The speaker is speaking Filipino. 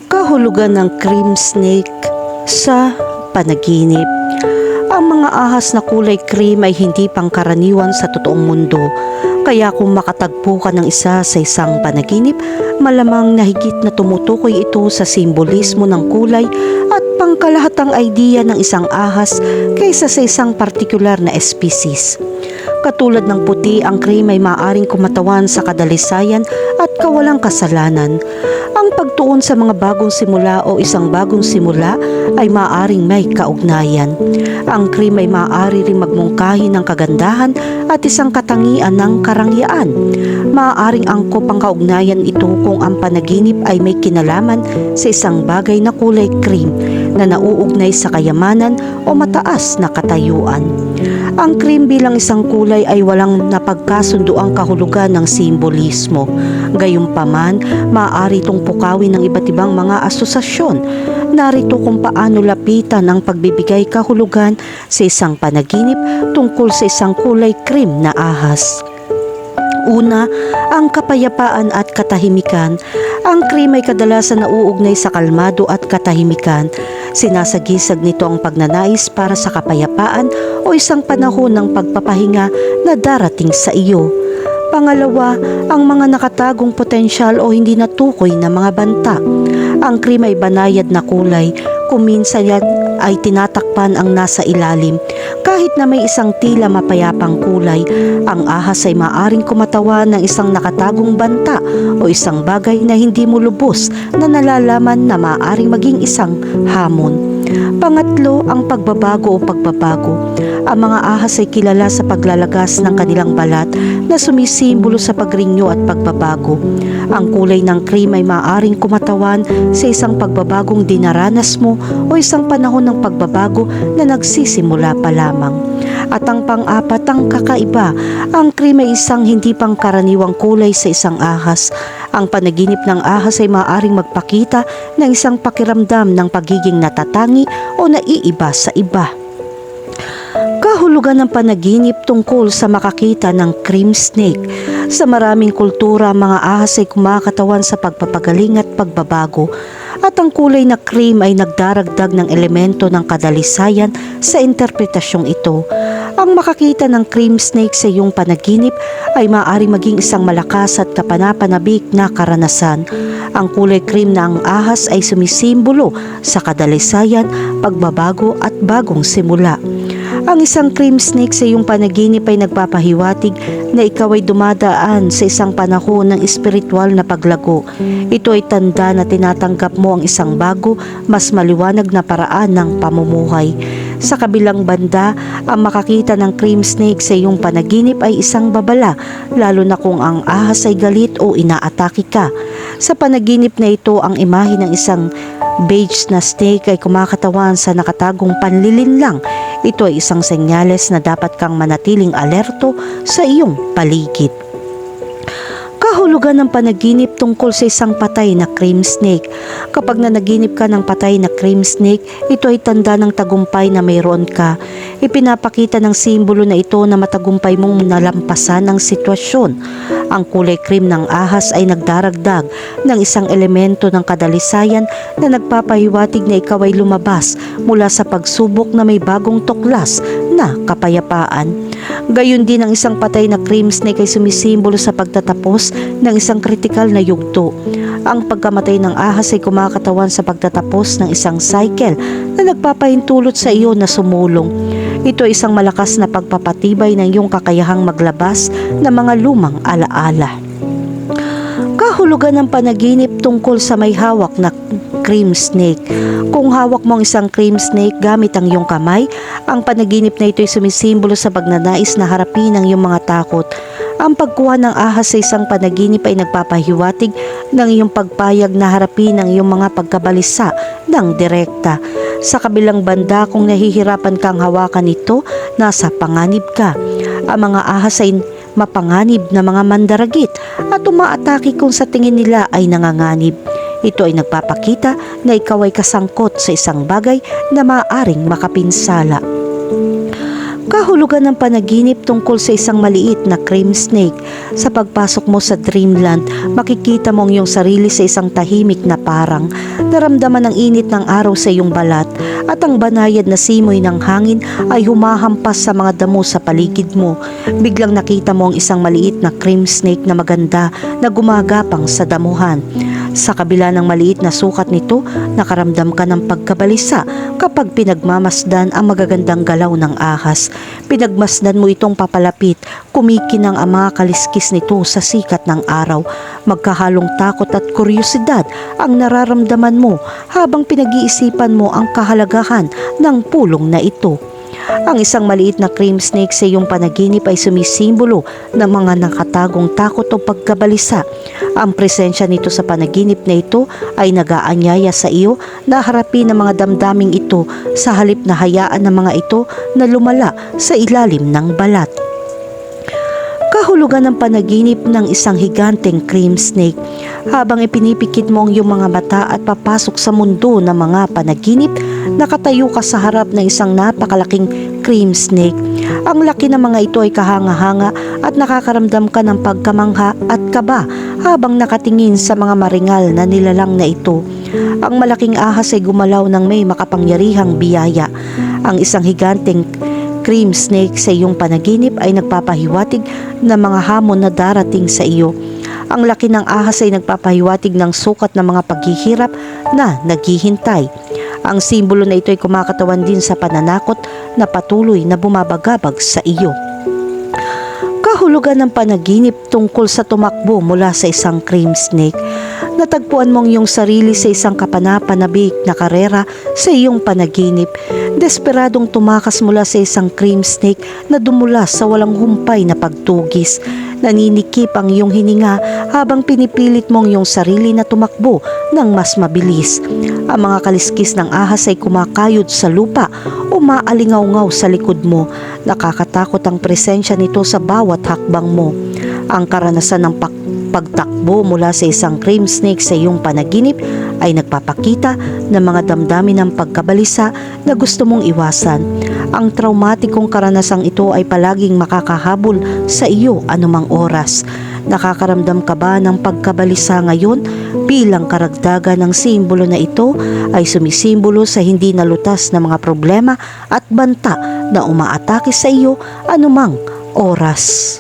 Kahulugan ng cream snake sa panaginip. Ang mga ahas na kulay cream ay hindi pangkaraniwan sa totoong mundo. Kaya kung makatagpo ka ng isa sa isang panaginip, malamang na higit na tumutukoy ito sa simbolismo ng kulay at pangkalahatang idea ng isang ahas kaysa sa isang partikular na species. Katulad ng puti, ang cream ay maaaring kumatawan sa kadalisayan at kawalang kasalanan. Ang pagtuon sa mga bagong simula o isang bagong simula ay maaaring may kaugnayan. Ang cream ay maaari ring magmungkahi ng kagandahan at isang katangian ng karangyaan. Maaaring angkop ang kaugnayan ito kung ang panaginip ay may kinalaman sa isang bagay na kulay cream na nauugnay sa kayamanan o mataas na katayuan. Ang cream bilang isang kulay ay walang napagkasunduang kahulugan ng simbolismo. Gayunpaman, maaari itong pukawin ng iba't ibang mga asosasyon. Narito kung paano lapitan ang pagbibigay kahulugan sa isang panaginip tungkol sa isang kulay cream na ahas. Una, ang kapayapaan at katahimikan. Ang cream ay kadalasan nauugnay sa kalmado at katahimikan. Sinasagisag nito ang pagnanais para sa kapayapaan o isang panahon ng pagpapahinga na darating sa iyo. Pangalawa, ang mga nakatagong potensyal o hindi natukoy na mga banta. Ang cream ay banayad na kulay, kung minsan ay tinatakpan ang nasa ilalim. Kahit na may isang tila mapayapang kulay, ang ahas ay maaring kumatawan ng isang nakatagong banta o isang bagay na hindi mo lubos na nalalaman na maaring maging isang hamon. Pangatlo, ang pagbabago o pagbabago. Ang mga ahas ay kilala sa paglalagas ng kanilang balat na sumisimbolo sa pagrinyo at pagbabago. Ang kulay ng cream ay maaaring kumatawan sa isang pagbabagong dinaranas mo o isang panahon ng pagbabago na nagsisimula pa lamang. At ang pang-apat, ang kakaiba. Ang cream ay isang hindi pangkaraniwang kulay sa isang ahas. Ang panaginip ng ahas ay maaaring magpakita ng isang pakiramdam ng pagiging natatangi o naiiba sa iba. Kahulugan ng panaginip tungkol sa makakita ng cream snake. Sa maraming kultura, ang mga ahas ay kumakatawan sa pagpapagaling at pagbabago. At ang kulay na cream ay nagdaragdag ng elemento ng kadalisayan sa interpretasyong ito. Ang makakita ng cream snake sa iyong panaginip ay maaaring maging isang malakas at kapanapanabik na karanasan. Ang kulay cream na ang ahas ay sumisimbolo sa kadalisayan, pagbabago at bagong simula. Ang isang cream snake sa iyong panaginip ay nagpapahiwatig na ikaw ay dumadaan sa isang panahon ng espiritual na paglago. Ito ay tanda na tinatanggap mo ang isang bago, mas maliwanag na paraan ng pamumuhay. Sa kabilang banda, ang makakita ng cream snake sa iyong panaginip ay isang babala, lalo na kung ang ahas ay galit o inaatake ka. Sa panaginip na ito, ang imahe ng isang beige na snake ay kumakatawan sa nakatagong panlilinlang. Ito ay isang senyales na dapat kang manatiling alerto sa iyong paligid. Kahulugan ng panaginip tungkol sa isang patay na cream snake. Kapag nanaginip ka ng patay na cream snake, ito ay tanda ng tagumpay na mayroon ka. Ipinapakita ng simbolo na ito na matagumpay mong nalampasan ang sitwasyon. Ang kulay cream ng ahas ay nagdaragdag ng isang elemento ng kadalisayan na nagpapahiwatig na ikaw ay lumabas mula sa pagsubok na may bagong tuklas na kapayapaan. Gayon din ang isang patay na cream snake ay sumisimbolo sa pagtatapos ng isang kritikal na yugto. Ang pagkamatay ng ahas ay kumakatawan sa pagtatapos ng isang cycle na nagpapahintulot sa iyo na sumulong. Ito ay isang malakas na pagpapatibay ng iyong kakayahang maglabas ng mga lumang alaala. Kahulugan ng panaginip tungkol sa may hawak na cream snake. Kung hawak mo ang isang cream snake gamit ang iyong kamay, ang panaginip na ito ay sumisimbolo sa pagnanais na harapin ang iyong mga takot. Ang pagkuha ng ahas sa isang panaginip ay nagpapahiwatig ng iyong pagpayag na harapin ang iyong mga pagkabalisa ng direkta. Sa kabilang banda, kung nahihirapan kang hawakan ito, nasa panganib ka. Ang mga ahas ay mapanganib na mga mandaragit at umaatake kung sa tingin nila ay nanganganib. Ito ay nagpapakita na ikaw ay kasangkot sa isang bagay na maaaring makapinsala. Kahulugan ng panaginip tungkol sa isang maliit na cream snake. Sa pagpasok mo sa dreamland, makikita mo ang iyong sarili sa isang tahimik na parang. Naramdaman ang init ng araw sa iyong balat at ang banayad na simoy ng hangin ay humahampas sa mga damo sa paligid mo. Biglang nakita mo ang isang maliit na cream snake na maganda na gumagapang sa damuhan. Sa kabila ng maliit na sukat nito, nakaramdam ka ng pagkabalisa kapag pinagmamasdan ang magagandang galaw ng ahas. Pinagmasdan mo itong papalapit, kumikinang ang mga kaliskis nito sa sikat ng araw. Magkahalong takot at kuryosidad ang nararamdaman mo habang pinag-iisipan mo ang kahalagahan ng pulong na ito. Ang isang maliit na cream snake sa iyong panaginip ay sumisimbolo ng mga nakatagong takot o pagkabalisa. Ang presensya nito sa panaginip na ito ay nag-aanyaya sa iyo na harapin ang mga damdaming ito sa halip na hayaan ng mga ito na lumala sa ilalim ng balat. Kahulugan ng panaginip ng isang higanteng cream snake. Habang ipinipikit mo ang iyong mga mata at papasok sa mundo ng mga panaginip, nakatayo ka sa harap ng isang napakalaking cream snake. Ang laki ng mga ito ay kahanga-hanga at nakakaramdam ka ng pagkamangha at kaba habang nakatingin sa mga maringal na nilalang na ito. Ang malaking ahas ay gumalaw ng may makapangyarihang biyaya. Ang isang higanteng cream snake sa iyong panaginip ay nagpapahiwatig ng mga hamon na darating sa iyo. Ang laki ng ahas ay nagpapahiwatig ng sukat ng mga paghihirap na naghihintay. Ang simbolo na ito ay kumakatawan din sa pananakot na patuloy na bumabagabag sa iyo. Kahulugan ng panaginip tungkol sa tumakbo mula sa isang cream snake. Natagpuan mong iyong sarili sa isang kapanapanabik na karera sa iyong panaginip. Desperadong tumakas mula sa isang cream snake na dumulas sa walang humpay na pagtugis. Naninikip ang iyong hininga habang pinipilit mong iyong sarili na tumakbo ng mas mabilis. Ang mga kaliskis ng ahas ay kumakayod sa lupa, umaalingaw-ngaw sa likod mo. Nakakatakot ang presensya nito sa bawat hakbang mo. Ang karanasan ng pagtakbo mula sa isang cream snake sa iyong panaginip ay nagpapakita ng mga damdamin ng pagkabalisa na gusto mong iwasan. Ang traumatikong karanasang ito ay palaging makakahabol sa iyo anumang oras. Nakakaramdam ka ba ng pagkabalisa ngayon? Bilang karagdagan ng simbolo na ito ay sumisimbolo sa hindi nalutas na mga problema at banta na umaatake sa iyo anumang oras.